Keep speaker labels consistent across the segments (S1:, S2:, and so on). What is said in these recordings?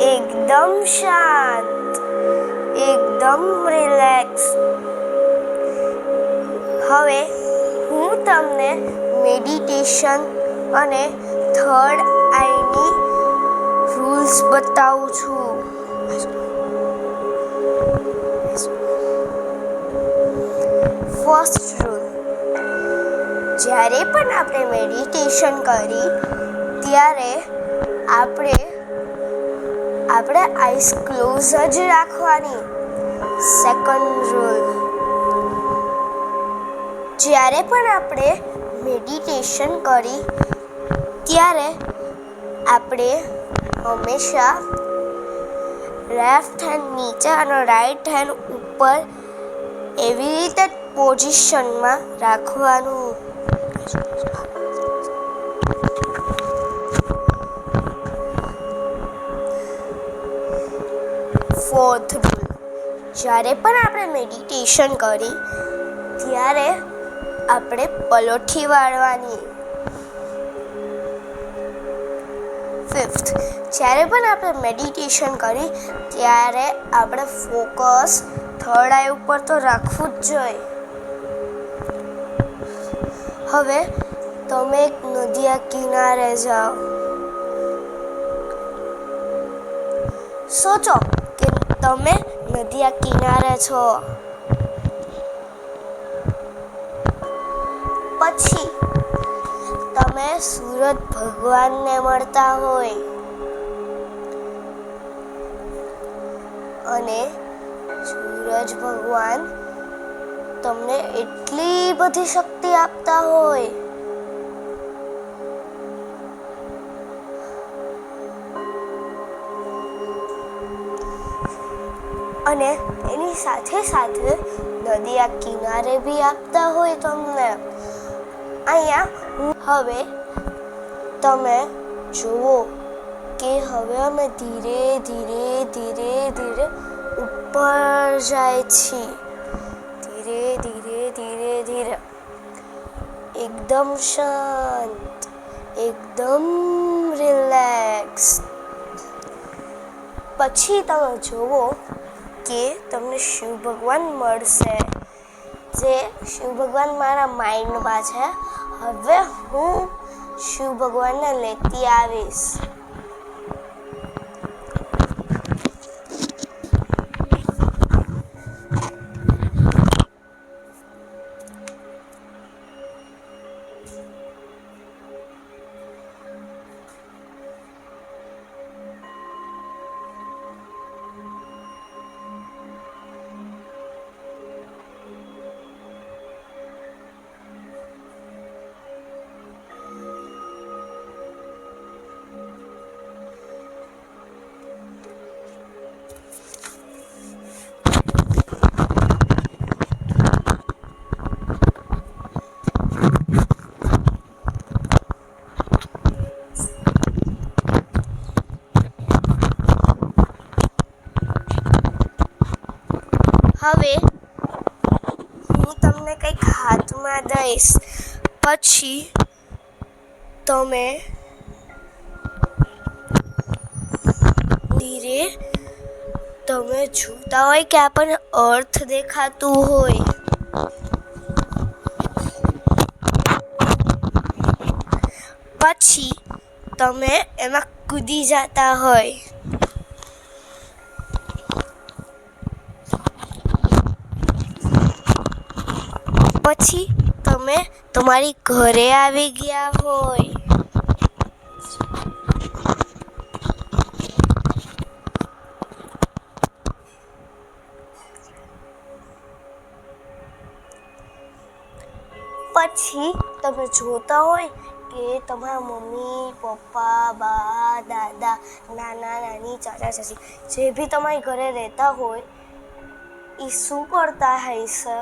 S1: એકદમ શાંત, એકદમ રિલેક્સ. હવે હું તમને મેડિટેશન અને થર્ડ આઈની રૂલ્સ બતાવું છું. ફર્સ્ટ રૂલ, જ્યારે પણ આપણે મેડિટેશન કરી ત્યારે આપણે આઈસ ક્લોઝ જ રાખવાની. સેકન્ડ રૂલ, જ્યારે પણ આપણે મેડિટેશન કરી ત્યારે આપણે હંમેશા લેફ્ટ હેન્ડ નીચે અને રાઈટ હેન્ડ ઉપર એવી રીતે પોઝિશનમાં રાખવાનું. ફોર્થ રૂલ, જ્યારે પણ આપણે મેડિટેશન કરી ત્યારે આપણે પલોઠી વાળવાની. ફિફ્થ, જ્યારે પણ આપણે મેડિટેશન કરી ત્યારે આપણે ફોકસ થર્ડ આઈ ઉપર તો રાખવું જ જોઈએ. હવે તમે એક નદીના કિનારે જાઓ. સોચો કે તમે નદીના કિનારે છો. પછી તમે સૂરજ ભગવાનને મળતા હોય અને સૂરજ ભગવાન તમને એટલી બધી શક્તિ આપતા હોય. અને એની સાથે સાથે નદીના કિનારે બી આપતા હોય તમને. અહીંયા હવે તમે જુઓ કે હવે અમે ધીરે ધીરે ધીરે ધીરે ઉપર જાય છીએ. ધીરે ધીરે ધીરે ધીરે એકદમ શાંત, એકદમ રિલેક્સ. પછી તમે જુઓ કે તમને શિવ ભગવાન મળશે. જે શિવ ભગવાન મારા માઇન્ડમાં છે. હવે હું શિવ ભગવાનને લેતી આવીશ. હવે હું તમને કંઈક હાથમાં દઈશ. પછી તમે ધીરે તમે જોતા હોય કે આપણને અર્થ દેખાતું હોય. પછી તમે એમાં કૂદી જતા હોય. પછી તમે તમારી ઘરે આવી ગયા હોય. પછી તમે જોતા હોય કે તમારા મમ્મી, પપ્પા, બા, દાદા, નાના, નાની, ચાચા, ચાચી જે બી તમારી ઘરે રહેતા હોય એ શું કરતા હશે?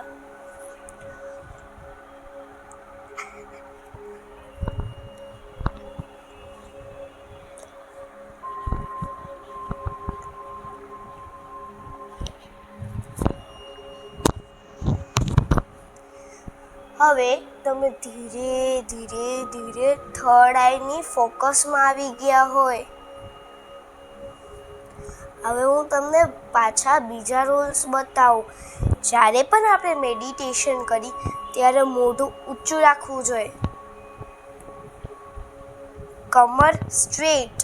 S1: હવે તમે ધીરે ધીરે ધીરે થર્ડ આઈની ફોકસમાં આવી ગયા હોય. હવે હું તમને પાછા બીજા રૂલ્સ બતાવું. જ્યારે પણ આપણે મેડિટેશન કરી ત્યારે મોઢું ઊંચું રાખવું જોઈએ, કમર સ્ટ્રેટ,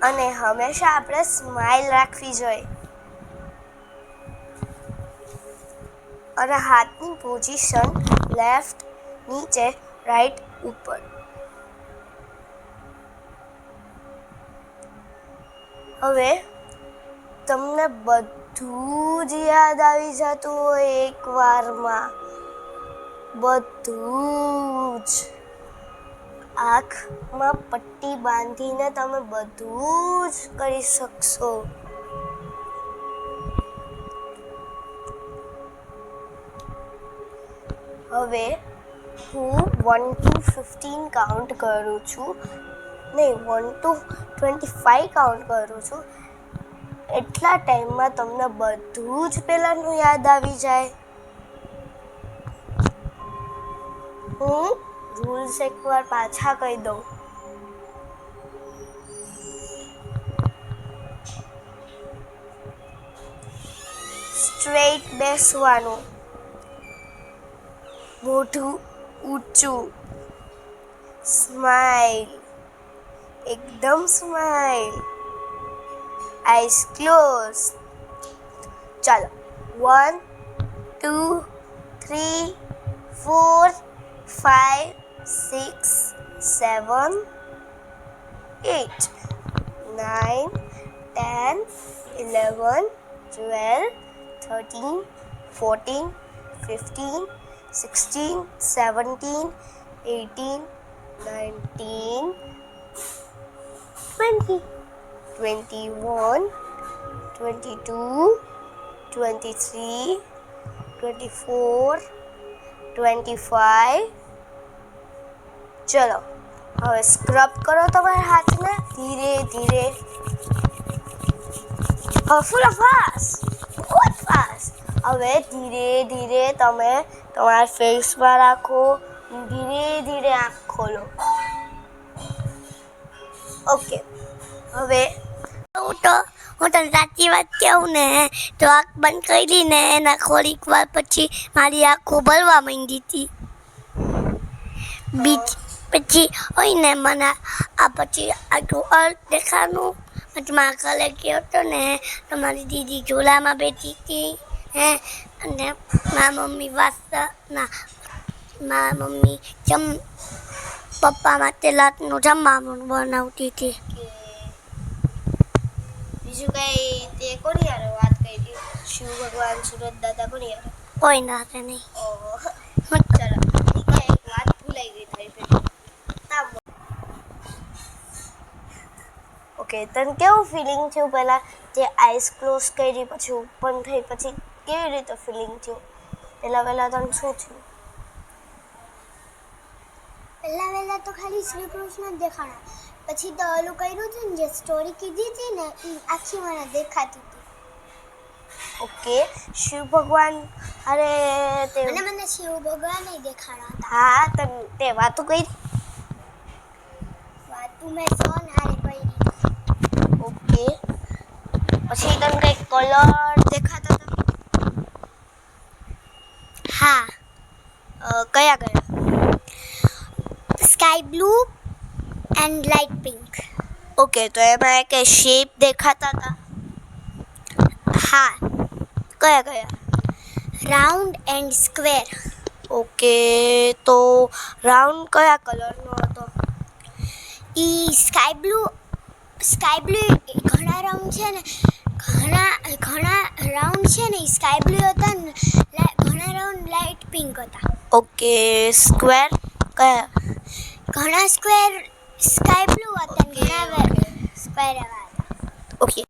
S1: અને હંમેશા આપણે સ્માઇલ રાખવી જોઈએ, અને હાથની પોઝિશન લેફ્ટ નીચે, રાઈટ ઉપર. હવે તમને બધું જ યાદ આવી જતું હોય એકવારમાં, બધું જ. આંખમાં પટ્ટી બાંધીને તમે બધું જ કરી શકશો. હવે હું 1 to 15 કાઉન્ટ કરું છું, નહીં 1 to 25 કાઉન્ટ કરું છું. એટલા ટાઈમમાં તમને બધું જ પહેલાંનું યાદ આવી જાય. હું રૂલ્સ એકવાર પાછા કહી દઉં. સ્ટ્રેટ બેસવાનું, મોઢું ઊંચું, સ્માઇલ, એકદમ સ્માઇલ, આઈસ ક્લોઝ. ચાલો 1 2 3 4 5 6 7 8 9 10 11 12 13 14 15 16 17 18 19 20 21 22 23 24 25. ચલો હવે સ્ક્રબ કરો તમારા હાથને ધીરે ધીરે. ફૂલ ફાસ્ટ, બહુ જ ફાસ્ટ. હવે ધીરે ધીરે તમે તમારા ફેસમાં રાખો, ધીરે ધીરે આંખ ખોલો. ઓકે. હવે
S2: હું તને સાચી વાત કહું ને તો આંખ બંધ કરી ને એના થોડીક વાર પછી મારી આંખો ભરવા માંડી હતી. પછી હોય ને મને પછી આટલું અર્થ દેખાનું. પછી મારા ઘરે ગયો હતો ને તો મારી દીદી ઝોલામાં બેઠી હતી, અને મારા મમ્મી પપ્પા માટે રાતનું જમવાનું બનાવતી હતી.
S1: બીજું કઈ તે કોની યાર વાત કરી હતી? શિવ ભગવાન, સુરત દાદા કોની યાર?
S2: કોઈ ના હતા નહીં.
S1: ચલો એક વાત ભૂલાઈ ગઈ થઈ. ઓકે, તને કેવું ફિલિંગ થયું પહેલાં જે આઈસ ક્લોઝ કરી પછી ઓપન થઈ પછી કેવી રીતે ફિલિંગ થયું? પહેલાં તને શું થયું?
S3: પહેલા તો ખાલી શ્રી કૃષ્ણ જ દેખાણા. પછી તો ઓલું કર્યું હતું ને જે સ્ટોરી કીધી હતી ને એ આખી મને દેખાતી હતી.
S1: ઓકે, શિવ ભગવાન અરે તે
S3: મને શિવ ભગવાન દેખાણા હતા.
S1: હા, તે વાતો કરી?
S3: વાતું મેં સોન હારે કરી.
S1: ઓકે, પછી તને કંઈક કલર દેખાતા હતા?
S2: હા,
S1: કયા?
S2: Sky blue and light pink.
S1: Okay, તો એમાં એક શેપ દેખાતા હતા?
S2: હા,
S1: કયા?
S2: Round and square.
S1: ઓકે, તો રાઉન્ડ કયા કલરનો હતો?
S2: સ્કાય બ્લુ ઘણા રાઉન્ડ છે ને, ઘણા રાઉન્ડ છે ને સ્કાય બ્લુ હતા ને, ઘણા રાઉન્ડ લાઇટ પિંક હતા.
S1: ઓકે, સ્ક્વેર કયા?
S2: ઘણા સ્ક્વેર સ્કાય બ્લુ હતા, ઘણા સ્ક્વેર હતા.
S1: ઓકે,